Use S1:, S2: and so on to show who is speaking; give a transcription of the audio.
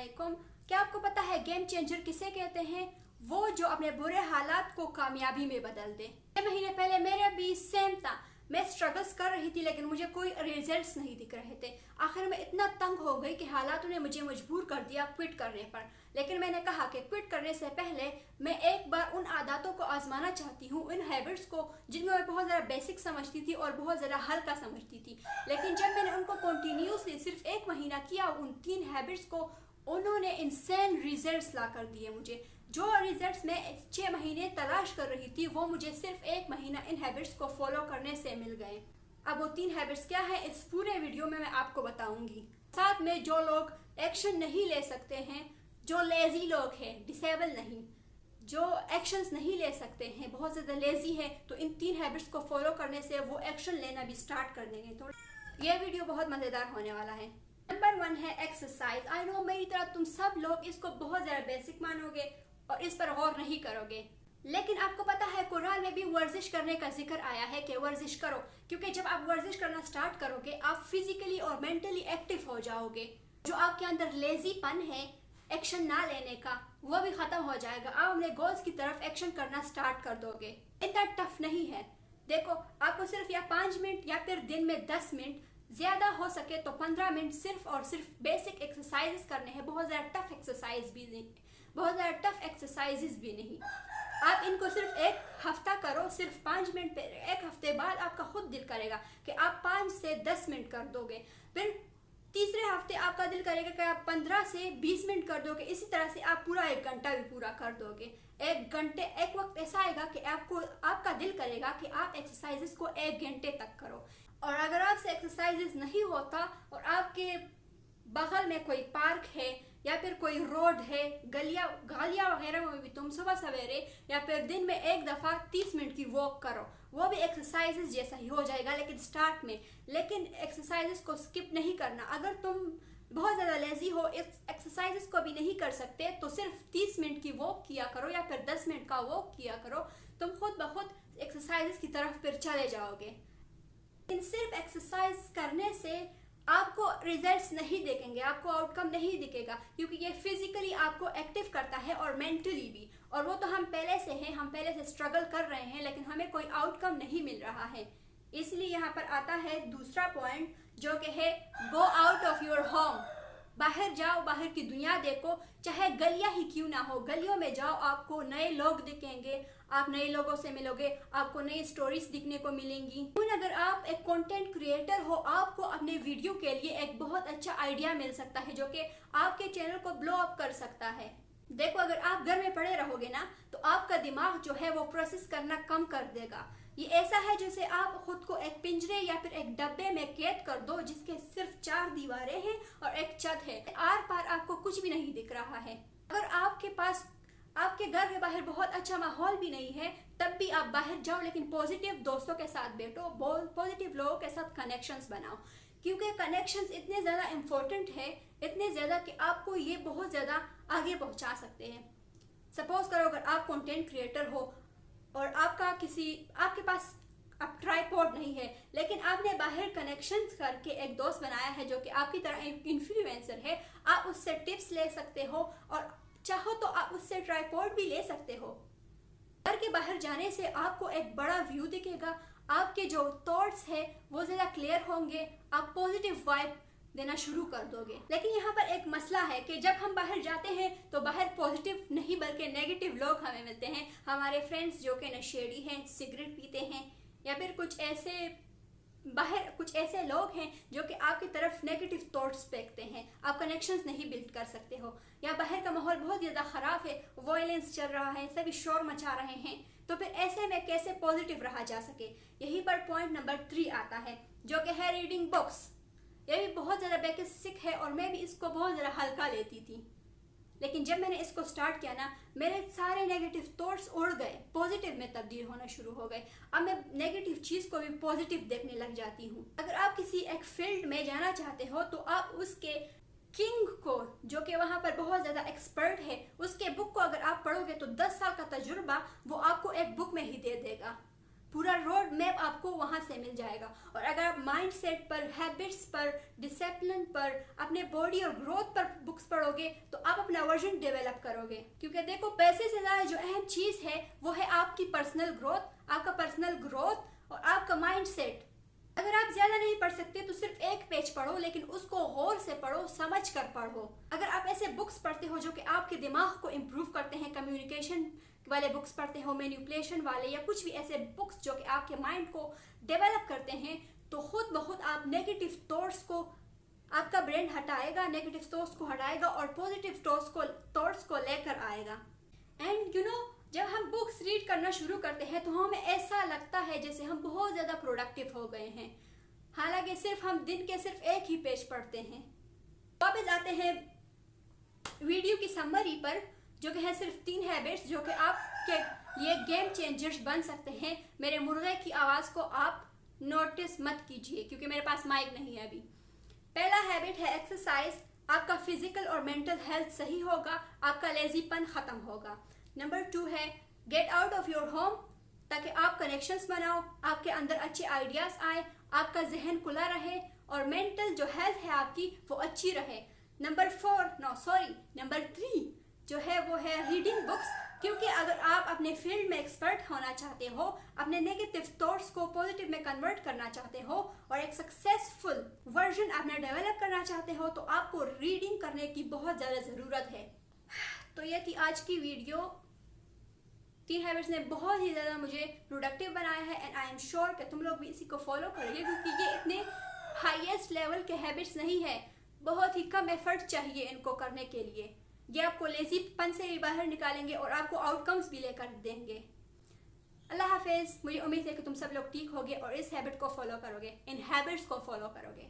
S1: अस्सलामुअलैकुम। क्या आपको पता है गेम चेंजर किसे कहते हैं? वो जो अपने बुरे हालात को कामयाबी में बदल दे। 6 महीने पहले मेरा भी सेम था। मैं स्ट्रगल्स कर रही थी लेकिन मुझे कोई रिजल्ट्स नहीं दिख रहे थे। आखिर में इतना तंग हो गई कि हालातों ने मुझे मजबूर कर दिया क्विट करने पर। लेकिन मैंने कहा कि क्विट करने से पहले मैं एक बार उन आदतों को आजमाना चाहती हूँ, उन हैबिट्स को जिनमें मैं बहुत ज़्यादा बेसिक समझती थी और बहुत ज़्यादा हल्का समझती थी। लेकिन जब मैंने उनको कंटिन्यूसली सिर्फ 1 महीना किया, उन 3 हैबिट्स को, उन्होंने इंसान रिजल्ट्स ला कर दिए मुझे। जो रिजल्ट्स मैं 6 महीने तलाश कर रही थी वो मुझे सिर्फ 1 महीना इन हैबिट्स को फॉलो करने से मिल गए। अब वो 3 हैबिट्स क्या है इस पूरे वीडियो में मैं आपको बताऊंगी। साथ में जो लोग एक्शन नहीं ले सकते हैं, जो लेजी लोग हैं, डिसेबल नहीं, जो एक्शंस नहीं ले सकते हैं, बहुत ज़्यादा लेजी है, तो इन 3 हैबिट्स को फॉलो करने से वो एक्शन लेना भी स्टार्ट कर देंगे। तो ये वीडियो बहुत मज़ेदार होने वाला है। नंबर 1 है एक्सरसाइज। आई नो मेरी तरह तुम सब लोग इसको बहुत ज़्यादा बेसिक मानोगे और इस पर गौर नहीं करोगे, लेकिन आपको पता है कुरान में भी वर्जिश करने का जिक्र आया है कि वर्जिश करो, क्योंकि जब आप वर्जिश करना स्टार्ट करोगे आप फिजिकली और मेंटली एक्टिव हो जाओगे। जो आपके अंदर लेजीपन है एक्शन ना लेने का, वो भी खत्म हो जाएगा। आप अपने गोल्स की तरफ एक्शन करना स्टार्ट कर दोगे। इतना टफ नहीं है। देखो, आपको सिर्फ या 5 मिनट या फिर दिन में 10 मिनट, ज्यादा हो सके तो 15 मिनट सिर्फ और सिर्फ बेसिक एक्सरसाइज करने हैं। बहुत ज्यादा टफ एक्सरसाइज भी नहीं, बहुत ज़्यादा टफ एक्सरसाइजेस भी नहीं। आप इनको सिर्फ 1 हफ्ता करो, सिर्फ 5 मिनट पे। 1 हफ्ते बाद आपका खुद दिल करेगा कि आप 5 से 10 मिनट कर दोगे। फिर तीसरे हफ्ते आपका दिल करेगा कि आप 15 से 20 मिनट कर दोगे। इसी तरह से आप पूरा 1 घंटा भी पूरा कर दोगे। 1 घंटे, एक वक्त ऐसा आएगा कि आपका दिल करेगा कि आप एक्सरसाइजेस को 1 घंटे तक करो। और अगर आपसे एक्सरसाइजेस नहीं होता और आपके बगल में कोई पार्क है या फिर कोई रोड है, गालियाँ वगैरह में भी तुम सुबह सवेरे या फिर दिन में 1 दफ़ा 30 मिनट की वॉक करो, वो भी एक्सरसाइजेस जैसा ही हो जाएगा, लेकिन स्टार्ट में। लेकिन एक्सरसाइजेस को स्किप नहीं करना। अगर तुम बहुत ज़्यादा लेजी हो, एक्सरसाइजेस को भी नहीं कर सकते, तो सिर्फ 30 मिनट की वॉक किया करो या फिर 10 मिनट का वॉक किया करो। तुम खुद ब खुद एक्सरसाइजेस की तरफ फिर चले जाओगे। लेकिन सिर्फ एक्सरसाइज करने से आपको रिजल्ट्स नहीं दिखेंगे, आपको आउटकम नहीं दिखेगा, क्योंकि ये फिजिकली आपको एक्टिव करता है और मेंटली भी। और वो तो हम पहले से हैं, हम पहले से स्ट्रगल कर रहे हैं, लेकिन हमें कोई आउटकम नहीं मिल रहा है। इसलिए यहाँ पर आता है दूसरा पॉइंट, जो कि है go out of your home. बाहर जाओ, बाहर की दुनिया देखो, चाहे गलियां ही क्यों ना हो। गलियों में जाओ, आपको नए लोग दिखेंगे, आप नए लोगों से मिलोगे, आपको नई स्टोरीज दिखने को मिलेंगी। अगर आप एक कंटेंट क्रिएटर हो, आपको अपने वीडियो के लिए एक बहुत अच्छा आइडिया मिल सकता है जो कि आपके चैनल को ब्लो अप कर सकता है। देखो, अगर आप घर में पड़े रहोगे ना, तो आपका दिमाग जो है वो प्रोसेस करना कम कर देगा। ये ऐसा है जैसे आप खुद को एक पिंजरे या फिर एक डब्बे में कैद कर दो जिसके सिर्फ 4 दीवारें हैं और एक छत है। आर पार आपको कुछ भी नहीं दिख रहा है। अगर आपके पास आपके घर के बाहर बहुत अच्छा माहौल भी नहीं है, तब भी आप बाहर जाओ, लेकिन पॉजिटिव दोस्तों के साथ बैठो, पॉजिटिव लोगों के साथ कनेक्शंस बनाओ, क्योंकि कनेक्शंस इतने ज़्यादा इम्पोर्टेंट है, इतने ज़्यादा कि आपको ये बहुत ज़्यादा आगे पहुंचा सकते हैं। सपोज करो अगर आप कंटेंट क्रिएटर हो और आपके पास अब ट्राइपॉड नहीं है, लेकिन आपने बाहर कनेक्शंस करके एक दोस्त बनाया है जो कि आपकी तरह एक इन्फ्लुएंसर है। आप उससे टिप्स ले सकते हो और चाहो तो आप उससे ट्राइपॉड भी ले सकते हो। घर के बाहर जाने से आपको एक बड़ा व्यू दिखेगा, आपके जो थॉट्स है वो ज़्यादा क्लियर होंगे, आप पॉजिटिव वाइब देना शुरू कर दोगे। लेकिन यहाँ पर एक मसला है कि जब हम बाहर जाते हैं तो बाहर पॉजिटिव नहीं बल्कि नेगेटिव लोग हमें मिलते हैं। हमारे फ्रेंड्स जो कि नशेड़ी हैं, सिगरेट पीते हैं, या फिर कुछ ऐसे लोग हैं जो कि आपकी तरफ नेगेटिव थॉट्स फेंकते हैं। आप कनेक्शंस नहीं बिल्ड कर सकते हो, या बाहर का माहौल बहुत ज़्यादा ख़राब है, वायलेंस चल रहा है, सभी शोर मचा रहे हैं, तो फिर ऐसे में कैसे पॉजिटिव रहा जा सके। यहीं पर पॉइंट नंबर 3 आता है, जो कि है रीडिंग बुक्स। ये भी बहुत ज़्यादा बेसिक है और मैं भी इसको बहुत ज़्यादा हल्का लेती थी, लेकिन जब मैंने इसको स्टार्ट किया ना, मेरे सारे नेगेटिव थॉट्स उड़ गए, पॉजिटिव में तब्दील होना शुरू हो गए। अब मैं नेगेटिव चीज़ को भी पॉजिटिव देखने लग जाती हूँ। अगर आप किसी एक फील्ड में जाना चाहते हो तो आप उसके किंग को, जो कि वहाँ पर बहुत ज़्यादा एक्सपर्ट है, उसके बुक को अगर आप पढ़ोगे तो 10 साल का तजुर्बा वो आपको एक बुक में ही दे देगा। पूरा रोड मैप आपको वहाँ से मिल जाएगा। और अगर आप माइंड सेट पर, हैबिट्स पर, डिसिप्लिन पर, अपने बॉडी और ग्रोथ पर बुक्स पढ़ोगे तो आप अपना वर्जन डेवलप करोगे। क्योंकि देखो, पैसे से ज़्यादा जो अहम चीज़ है वो है आपकी पर्सनल ग्रोथ, आपका पर्सनल ग्रोथ और आपका माइंड सेट। अगर आप ज्यादा नहीं पढ़ सकते तो सिर्फ एक पेज पढ़ो, लेकिन उसको गौर से पढ़ो, समझ कर पढ़ो। अगर आप ऐसे बुक्स पढ़ते हो जो कि आपके दिमाग को इम्प्रूव करते हैं, कम्युनिकेशन वाले बुक्स पढ़ते हो, मैनिपुलेशन वाले, या कुछ भी ऐसे बुक्स जो कि आपके माइंड को डेवलप करते हैं, तो खुद ब खुद आप नेगेटिव थॉट्स को, आपका ब्रेन हटाएगा, नेगेटिव थॉट्स को हटाएगा और पॉजिटिव थॉट्स को लेकर आएगा। एंड जब हम बुक्स रीड करना शुरू करते हैं तो हमें ऐसा लगता है जैसे हम बहुत ज़्यादा प्रोडक्टिव हो गए हैं, हालांकि सिर्फ हम दिन के सिर्फ एक ही पेज पढ़ते हैं। वापस आते हैं वीडियो की समरी पर, जो कि है सिर्फ 3 हैबिट्स जो कि आपके लिए गेम चेंजर्स बन सकते हैं। मेरे मुर्गे की आवाज़ को आप नोटिस मत कीजिए क्योंकि मेरे पास माइक नहीं है अभी। पहला हैबिट है एक्सरसाइज। आपका फिजिकल और मेंटल हेल्थ सही होगा, आपका लेजीपन ख़त्म होगा। नंबर 2 है get out of your home, ताकि आप कनेक्शंस बनाओ, आपके अंदर अच्छे आइडियाज़ आए, आपका जहन खुला रहे और मेंटल जो हेल्थ है आपकी वो अच्छी रहे। नंबर 3 जो है वो है रीडिंग बुक्स, क्योंकि अगर आप अपने फील्ड में एक्सपर्ट होना चाहते हो, अपने नेगेटिव थॉट्स को पॉजिटिव में कन्वर्ट करना चाहते हो और एक सक्सेसफुल वर्जन अपना डेवलप करना चाहते हो, तो आपको रीडिंग करने की बहुत ज़्यादा ज़रूरत है। तो ये थी आज की वीडियो। 3 हैबिट्स ने बहुत ही ज़्यादा मुझे प्रोडक्टिव बनाया है एंड आई एम श्योर कि तुम लोग भी इसी को फॉलो करोगे, क्योंकि ये इतने हाईएस्ट लेवल के हैबिट्स नहीं है, बहुत ही कम एफर्ट चाहिए इनको करने के लिए। ये आपको लेजीपन से भी बाहर निकालेंगे और आपको आउटकम्स भी लेकर देंगे। अल्लाह हाफिज़। मुझे उम्मीद है कि तुम सब लोग ठीक होगे और इस हैबिट को फॉलो करोगे, इन हैबिट्स को फॉलो करोगे।